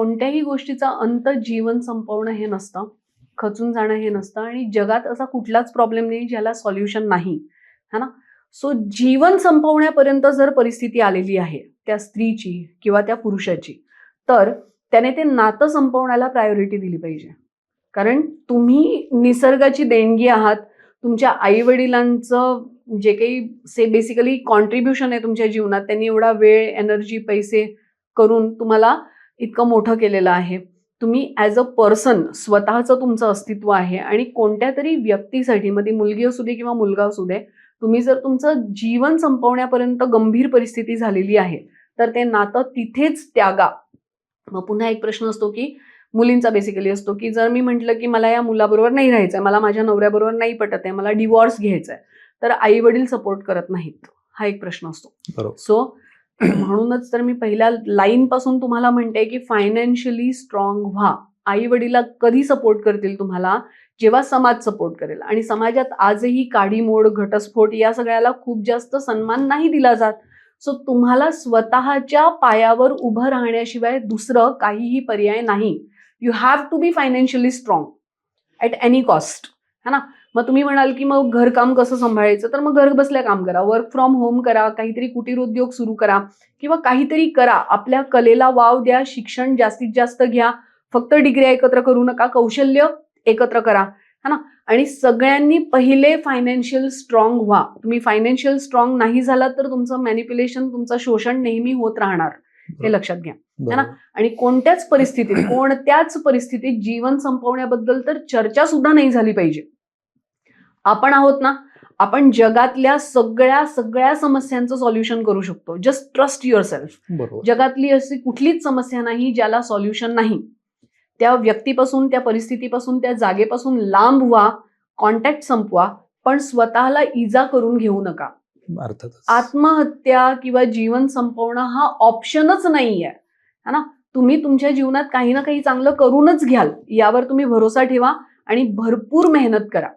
कोणत्याही गोष्टीचा अंत जीवन संपवणं हे नसतं, खचून जाणं हे नसतं आणि जगात असा कुठलाच प्रॉब्लेम नाही ज्याला सॉल्युशन नाही, है ना? सो जीवन संपवण्यापर्यंत जर परिस्थिती आलेली आहे त्या स्त्रीची किंवा त्या पुरुषाची, तर त्याने ते नातं संपवण्याला प्रायोरिटी दिली पाहिजे. कारण तुम्ही निसर्गाची देणगी आहात. तुमच्या आई-वडिलांचं जे काही बेसिकली कॉन्ट्रिब्युशन आहे तुमच्या जीवनात, त्यांनी एवढा वेळ, एनर्जी, पैसे करून तुम्हाला इतकं मोठं केलेलं आहे. तुम्ही ॲज अ पर्सन स्वतःचं तुमचं अस्तित्व आहे आणि कोणत्यातरी व्यक्तीसाठी, मग ती मुलगी असू दे किंवा मुलगा असू दे, तुम्ही जर तुमचं जीवन संपवण्यापर्यंत गंभीर परिस्थिती झालेली आहे, तर ते नातं तिथेच त्यागा. मग पुन्हा एक प्रश्न असतो, की मुलींचा बेसिकली असतो, की जर मी म्हटलं, की मला या मुलाबरोबर नाही राहायचंय, मला माझ्या नवऱ्याबरोबर नाही पटत आहे, मला डिव्हॉर्स घ्यायचा आहे, तर आई-वडील सपोर्ट करत नाहीत. हा एक प्रश्न असतो. बरोबर. सो म्हणूनच तर मी पहिल्या लाईनपासून तुम्हाला म्हणते, की फायनान्शियली स्ट्रॉंग व्हा. आई-वडील कधी सपोर्ट करतील तुम्हाला? जेव्हा समाज सपोर्ट करेल. आणि समाजात आजही काडीमोड, घटस्फोट या सगळ्याला खूप जास्त सन्मान नाही दिला जात. सो तुम्हाला स्वतःच्या पायावर उभं राहण्याशिवाय दुसरं काहीही पर्याय नाही. You have to be financially strong at any cost, है ना? मग तुम्ही म्हणाल, की मग घरकाम कसं सांभाळायचं? तर मग घर बसल्या काम करा, वर्क फ्रॉम होम करा, काहीतरी कुटीर उद्योग सुरू करा किंवा काहीतरी करा. आपल्या कलेला वाव द्या, शिक्षण जास्तीत जास्त घ्या. फक्त डिग्र्या एकत्र करू नका, कौशल्य एकत्र करा, है ना? आणि सगळ्यांनी पहिले फायनान्शियल स्ट्रॉंग व्हा. तुम्ही फायनान्शियल स्ट्रॉंग नाही झालात तर तुमचं मॅनिप्युलेशन, तुमचं शोषण नेहमी होत राहणार. हे लक्षात घ्या, है ना? आणि कोणत्याच परिस्थितीत जीवन संपवण्याबद्दल तर चर्चा सुद्धा नाही झाली पाहिजे. आपण आहोत ना, आपण जगातल्या सगळ्या समस्यांचं सॉल्युशन करू शकतो. Just trust yourself. बरोबर. जगातली अशी कुठलीच समस्या नाही ज्याला सॉल्युशन नाही. त्या व्यक्तीपासून, त्या परिस्थितीपासून, त्या जागेपासून लांब व्हा, कॉन्टॅक्ट संपवा, पण स्वतःला इजा करून घेऊ नका. अर्थातच. आत्महत्या किंवा जीवन संपवणं हा ऑप्शनच नाहीये, है ना? तुम्ही तुमच्या जीवनात काही ना काही चांगलं करूनच घ्याल, यावर तुम्ही भरोसा ठेवा आणि भरपूर मेहनत करा.